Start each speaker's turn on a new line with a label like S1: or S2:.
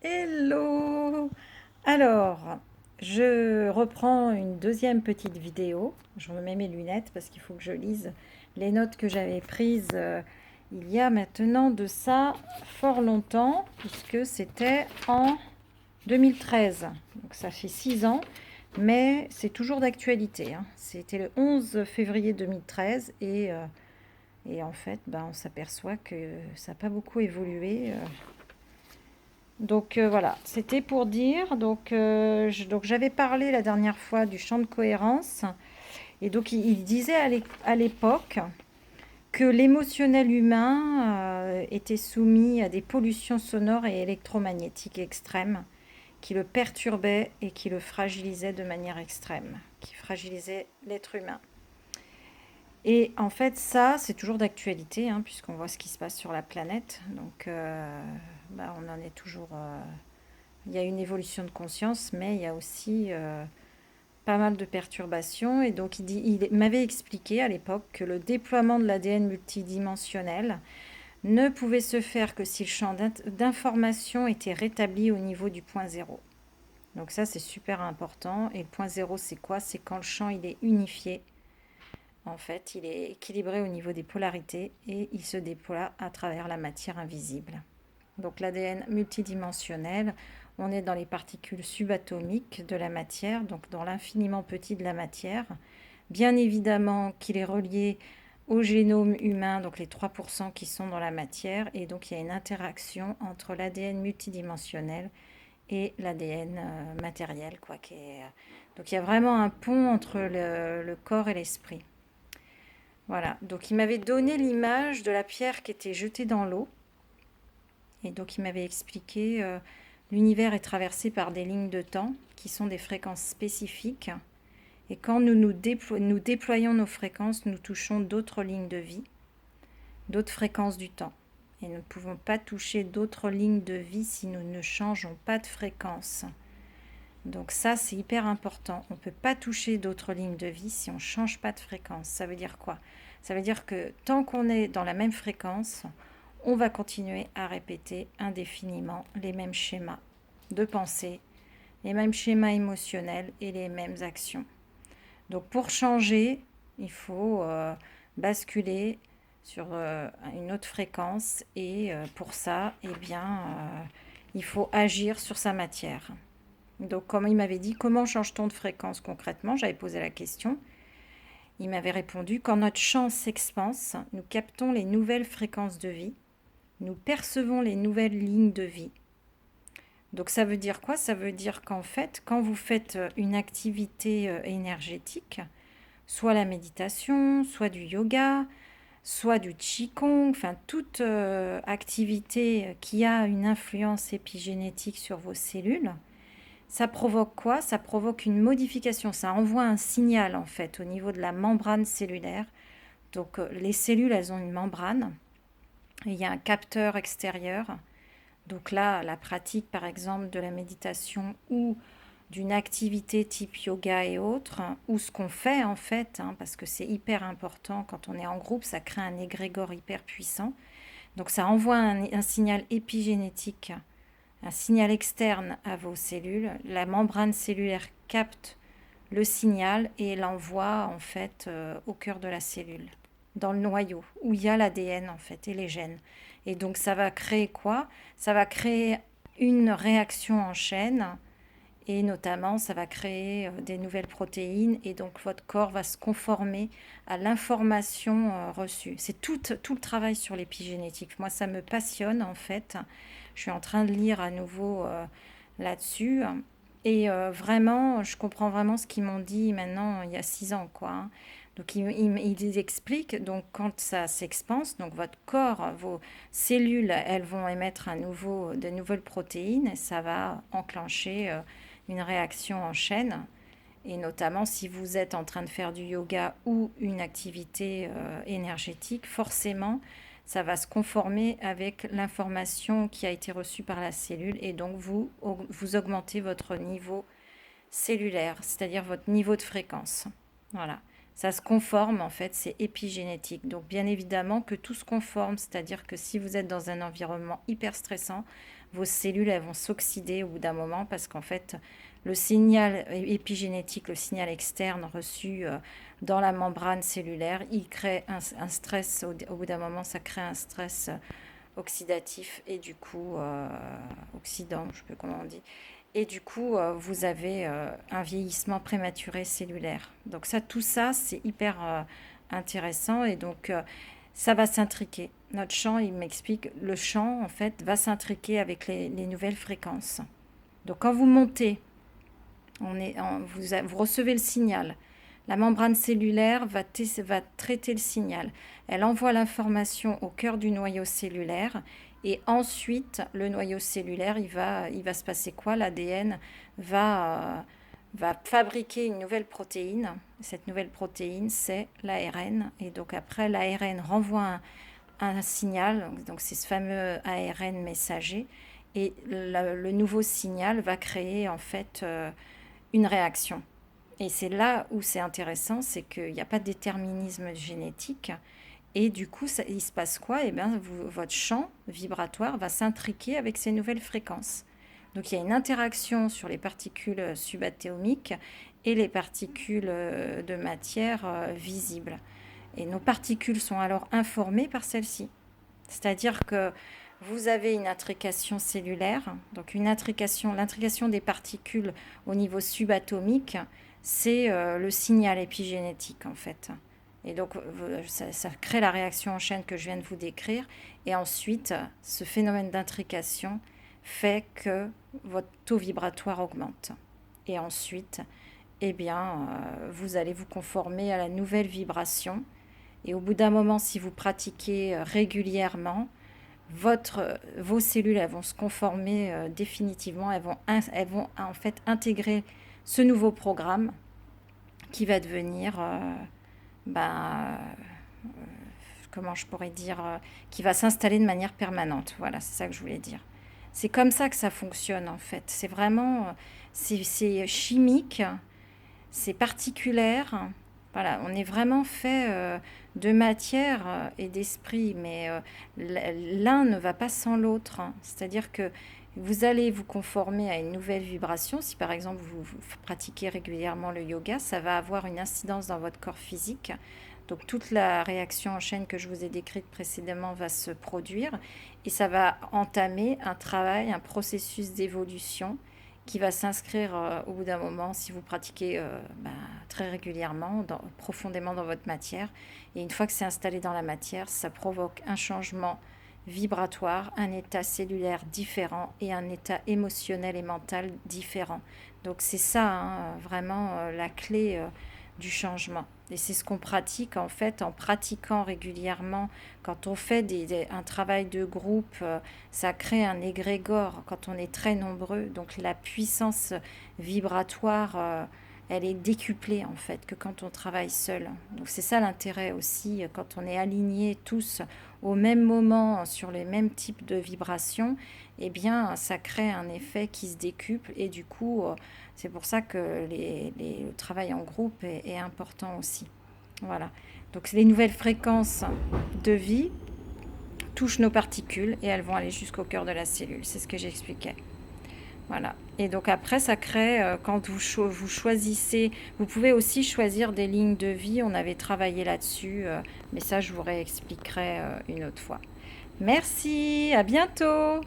S1: Hello! Alors, je reprends une deuxième petite vidéo. Je remets mes lunettes parce qu'il faut que je lise les notes que j'avais prises il y a maintenant de ça fort longtemps, puisque c'était en 2013. Donc ça fait 6 ans, mais c'est toujours d'actualité, hein. C'était le 11 février 2013 et en fait, on s'aperçoit que ça n'a pas beaucoup évolué. Donc voilà, c'était pour dire, donc j'avais parlé la dernière fois du champ de cohérence, et donc il disait à l'époque que l'émotionnel humain était soumis à des pollutions sonores et électromagnétiques extrêmes qui le perturbaient et qui le fragilisaient de manière extrême, qui fragilisaient l'être humain. Et en fait, ça, c'est toujours d'actualité, hein, puisqu'on voit ce qui se passe sur la planète. Donc, on en est toujours. Il y a une évolution de conscience, mais il y a aussi pas mal de perturbations. Et donc, il m'avait expliqué à l'époque que le déploiement de l'ADN multidimensionnel ne pouvait se faire que si le champ d'information était rétabli au niveau du point zéro. Donc ça, c'est super important. Et le point zéro, c'est quoi? C'est quand le champ il est unifié. En fait, il est équilibré au niveau des polarités et il se déploie à travers la matière invisible. Donc l'ADN multidimensionnel, on est dans les particules subatomiques de la matière, donc dans l'infiniment petit de la matière. Bien évidemment qu'il est relié au génome humain, donc les 3% qui sont dans la matière, et donc il y a une interaction entre l'ADN multidimensionnel et l'ADN matériel, quoi. Donc il y a vraiment un pont entre le corps et l'esprit. Voilà, donc il m'avait donné l'image de la pierre qui était jetée dans l'eau. Et donc il m'avait expliqué, l'univers est traversé par des lignes de temps qui sont des fréquences spécifiques. Et quand nous déployons nos fréquences, nous touchons d'autres lignes de vie, d'autres fréquences du temps. Et nous ne pouvons pas toucher d'autres lignes de vie si nous ne changeons pas de fréquence. Donc ça, c'est hyper important. On ne peut pas toucher d'autres lignes de vie si on ne change pas de fréquence. Ça veut dire quoi? Ça veut dire que tant qu'on est dans la même fréquence, on va continuer à répéter indéfiniment les mêmes schémas de pensée, les mêmes schémas émotionnels et les mêmes actions. Donc pour changer, il faut basculer sur une autre fréquence et pour ça, il faut agir sur sa matière. Donc comme il m'avait dit, comment change-t-on de fréquence concrètement? J'avais posé la question. Il m'avait répondu, quand notre champ s'expanse, nous captons les nouvelles fréquences de vie, nous percevons les nouvelles lignes de vie. Donc ça veut dire quoi? Ça veut dire qu'en fait, quand vous faites une activité énergétique, soit la méditation, soit du yoga, soit du qigong, enfin toute activité qui a une influence épigénétique sur vos cellules, ça provoque quoi? Ça provoque une modification, ça envoie un signal en fait au niveau de la membrane cellulaire. Donc les cellules, elles ont une membrane, et il y a un capteur extérieur. Donc là, la pratique par exemple de la méditation ou d'une activité type yoga et autres, ou ce qu'on fait en fait, hein, parce que c'est hyper important quand on est en groupe, ça crée un égrégore hyper puissant. Donc ça envoie un signal épigénétique, un signal externe à vos cellules. La membrane cellulaire capte le signal et l'envoie en fait au cœur de la cellule, dans le noyau, où il y a l'ADN en fait et les gènes. Et donc ça va créer quoi? Ça va créer une réaction en chaîne et notamment ça va créer des nouvelles protéines et donc votre corps va se conformer à l'information reçue. C'est tout le travail sur l'épigénétique. Moi ça me passionne en fait. Je suis en train de lire à nouveau là-dessus et vraiment je comprends vraiment ce qu'ils m'ont dit maintenant il y a 6 ans quoi, hein. Donc ils expliquent donc quand ça s'expanse, donc votre corps, vos cellules, elles vont émettre de nouvelles protéines et ça va enclencher une réaction en chaîne. Et notamment si vous êtes en train de faire du yoga ou une activité énergétique, forcément, ça va se conformer avec l'information qui a été reçue par la cellule et donc vous augmentez votre niveau cellulaire, c'est-à-dire votre niveau de fréquence. Voilà. Ça se conforme, en fait, c'est épigénétique. Donc, bien évidemment que tout se conforme, c'est-à-dire que si vous êtes dans un environnement hyper stressant, vos cellules elles vont s'oxyder au bout d'un moment parce qu'en fait, le signal épigénétique, le signal externe reçu dans la membrane cellulaire, il crée un stress, au bout d'un moment, ça crée un stress oxydatif et du coup, oxydant, je ne sais plus comment on dit. Et du coup, vous avez un vieillissement prématuré cellulaire. Donc ça, tout ça, c'est hyper intéressant et donc ça va s'intriquer. Notre champ, il m'explique, le champ, en fait, va s'intriquer avec les nouvelles fréquences. Donc quand vous montez, vous recevez le signal. La membrane cellulaire va traiter le signal. Elle envoie l'information au cœur du noyau cellulaire et ensuite, le noyau cellulaire, il va se passer quoi? L'ADN va fabriquer une nouvelle protéine. Cette nouvelle protéine, c'est l'ARN. Et donc après, l'ARN renvoie un signal, donc c'est ce fameux ARN messager. Et le nouveau signal va créer en fait une réaction. Et c'est là où c'est intéressant, c'est qu'il n'y a pas de déterminisme génétique. Et du coup, il se passe quoi? Eh bien, votre champ vibratoire va s'intriquer avec ces nouvelles fréquences. Donc, il y a une interaction sur les particules subatómiques et les particules de matière visibles. Et nos particules sont alors informées par celles-ci. C'est-à-dire que vous avez une intrication cellulaire, donc l'intrication des particules au niveau subatomique, c'est le signal épigénétique en fait. Et donc ça crée la réaction en chaîne que je viens de vous décrire. Et ensuite, ce phénomène d'intrication fait que votre taux vibratoire augmente. Et ensuite, eh bien, vous allez vous conformer à la nouvelle vibration. Et au bout d'un moment, si vous pratiquez régulièrement, vos cellules elles vont se conformer définitivement, elles vont en fait intégrer ce nouveau programme qui va devenir, comment je pourrais dire, qui va s'installer de manière permanente. Voilà, c'est ça que je voulais dire. C'est comme ça que ça fonctionne en fait. C'est vraiment, c'est chimique, c'est particulière. Voilà, on est vraiment fait de matière et d'esprit, mais l'un ne va pas sans l'autre. C'est-à-dire que vous allez vous conformer à une nouvelle vibration. Si par exemple vous pratiquez régulièrement le yoga, ça va avoir une incidence dans votre corps physique. Donc toute la réaction en chaîne que je vous ai décrite précédemment va se produire et ça va entamer un travail, un processus d'évolution qui va s'inscrire au bout d'un moment si vous pratiquez très régulièrement, profondément dans votre matière. Et une fois que c'est installé dans la matière, ça provoque un changement vibratoire, un état cellulaire différent et un état émotionnel et mental différent. Donc c'est ça vraiment la clé du changement. Et c'est ce qu'on pratique en fait en pratiquant régulièrement. Quand on fait un travail de groupe, ça crée un égrégore quand on est très nombreux. Donc la puissance vibratoire, elle est décuplée en fait que quand on travaille seul. Donc c'est ça l'intérêt aussi, quand on est alignés tous au même moment sur les mêmes types de vibrations, eh bien ça crée un effet qui se décuple et du coup c'est pour ça que le travail en groupe est important aussi. Voilà. Donc les nouvelles fréquences de vie touchent nos particules et elles vont aller jusqu'au cœur de la cellule. C'est ce que j'expliquais. Voilà. Et donc après, ça crée, quand vous choisissez, vous pouvez aussi choisir des lignes de vie. On avait travaillé là-dessus, mais ça, je vous réexpliquerai une autre fois. Merci, à bientôt!